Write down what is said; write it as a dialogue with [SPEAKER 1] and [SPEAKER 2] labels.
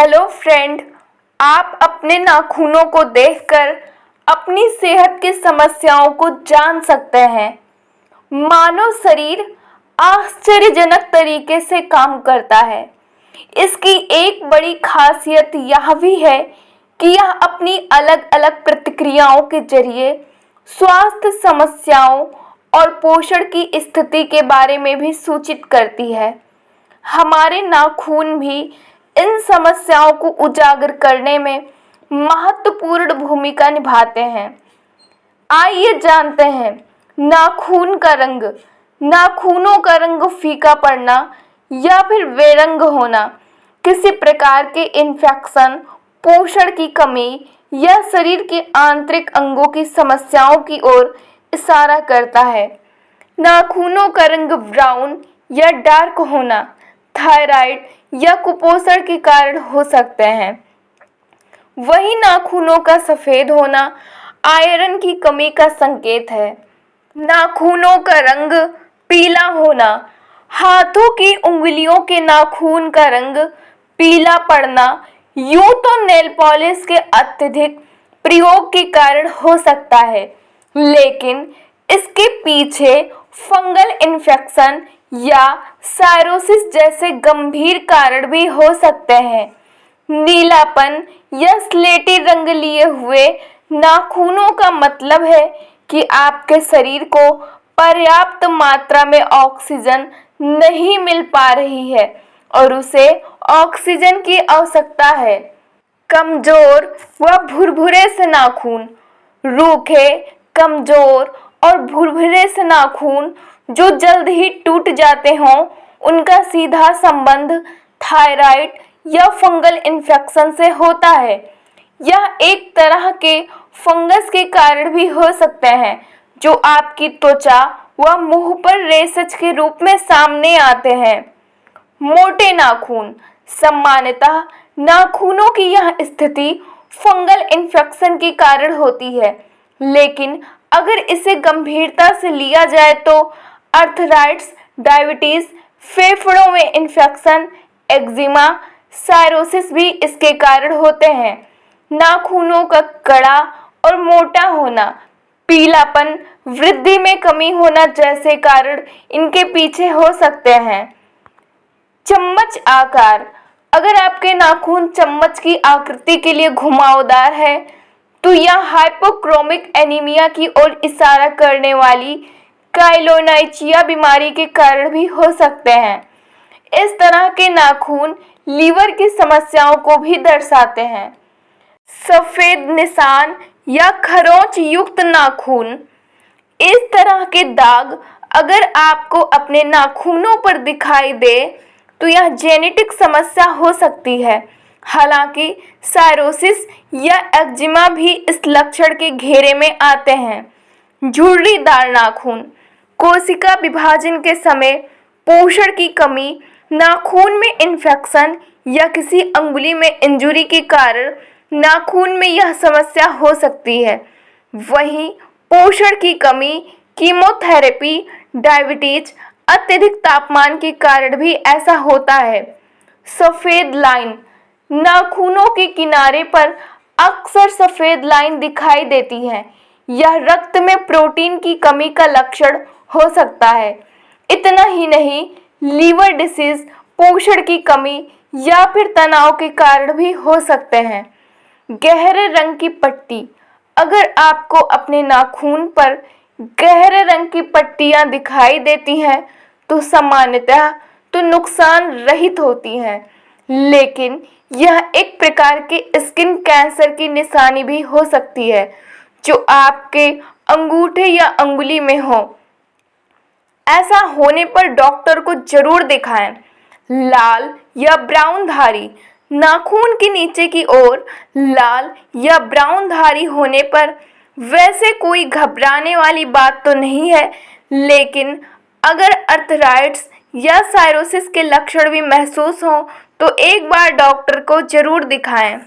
[SPEAKER 1] Hello friend, आप अपने नाखूनों को देखकर अपनी सेहत की समस्याओं को जान सकते हैं। मानव शरीर आश्चर्यजनक तरीके से काम करता है। इसकी एक बड़ी खासियत यह भी है कि यह अपनी अलग अलग प्रतिक्रियाओं के जरिए स्वास्थ्य समस्याओं और पोषण की स्थिति के बारे में भी सूचित करती है। हमारे नाखून भी इन समस्याओं को उजागर करने में महत्वपूर्ण भूमिका निभाते हैं। आइए जानते हैं नाखून का रंग। नाखूनों का रंग फीका पड़ना या फिर बेरंग होना किसी प्रकार के इन्फेक्शन, पोषण की कमी या शरीर के आंतरिक अंगों की समस्याओं की ओर इशारा करता है। नाखूनों का रंग ब्राउन या डार्क होना थायराइड या कुपोषण के कारण हो सकते हैं। वहीं नाखूनों का सफेद होना आयरन की कमी का संकेत है। नाखूनों का रंग पीला होना, हाथों की उंगलियों के नाखून का रंग पीला पड़ना यूं तो नेल पॉलिश के अत्यधिक प्रयोग के कारण हो सकता है, लेकिन इसके पीछे फंगल इन्फेक्शन या साइरोसिस जैसे गंभीर कारण भी हो सकते हैं। नीलापन या स्लेटी रंग लिए हुए नाखूनों का मतलब है कि आपके शरीर को पर्याप्त मात्रा में ऑक्सीजन नहीं मिल पा रही है और उसे ऑक्सीजन की आवश्यकता है। कमजोर व भुरभुरे से नाखून, रूखे, कमजोर और भुरभुरे से नाखून जो जल्द ही टूट जाते हों, उनका सीधा संबंध थायराइड या फंगल इन्फेक्शन से होता है। यह एक तरह के फंगस के कारण भी हो सकते हैं जो आपकी त्वचा व मुंह पर रेशेज के रूप में सामने आते हैं। मोटे नाखून, सामान्यतः नाखूनों की यह स्थिति फंगल इन्फेक्शन के कारण होती है, लेकिन अगर इसे गंभीरता से लिया जाए तो आर्थराइटिस, डायबिटीज, फेफड़ों में इन्फेक्शन, एक्जिमा, साइरोसिस भी इसके कारण होते हैं। नाखूनों का कड़ा और मोटा होना, पीलापन, वृद्धि में कमी होना जैसे कारण इनके पीछे हो सकते हैं। चम्मच आकार, अगर आपके नाखून चम्मच की आकृति के लिए घुमावदार है तो यह हाइपोक्रोमिक एनीमिया की ओर इशारा करने वाली काइलोनाइचिया बीमारी के कारण भी हो सकते हैं। इस तरह के नाखून लीवर की समस्याओं को भी दर्शाते हैं। सफेद निशान या खरोंच युक्त नाखून, इस तरह के दाग अगर आपको अपने नाखूनों पर दिखाई दे तो यह जेनेटिक समस्या हो सकती है। हालांकि साइरोसिस या एक्जिमा भी इस लक्षण के घेरे में आते हैं। झुर्रीदार नाखून, कोशिका विभाजन के समय पोषण की कमी, नाखून में इन्फेक्शन या किसी अंगुली में इंजुरी के कारण नाखून में यह समस्या हो सकती है। वहीं पोषण की कमी, कीमोथेरेपी, डायबिटीज, अत्यधिक तापमान के कारण भी ऐसा होता है। सफेद लाइन, नाखूनों के किनारे पर अक्सर सफेद लाइन दिखाई देती है। यह रक्त में प्रोटीन की कमी का लक्षण हो सकता है। इतना ही नहीं, लीवर डिसीज, पोषण की कमी या फिर तनाव के कारण भी हो सकते हैं। गहरे रंग की पट्टी, अगर आपको अपने नाखून पर गहरे रंग की पट्टियां दिखाई देती हैं तो सामान्यतः तो नुकसान रहित होती हैं, लेकिन यह एक प्रकार के स्किन कैंसर की निशानी भी हो सकती है जो आपके अंगूठे या अंगुली में हो। ऐसा होने पर डॉक्टर को जरूर दिखाएं। लाल या ब्राउन धारी, नाखून के नीचे की ओर लाल या ब्राउन धारी होने पर वैसे कोई घबराने वाली बात तो नहीं है, लेकिन अगर आर्थराइटिस या साइरोसिस के लक्षण भी महसूस हों तो एक बार डॉक्टर को जरूर दिखाएं।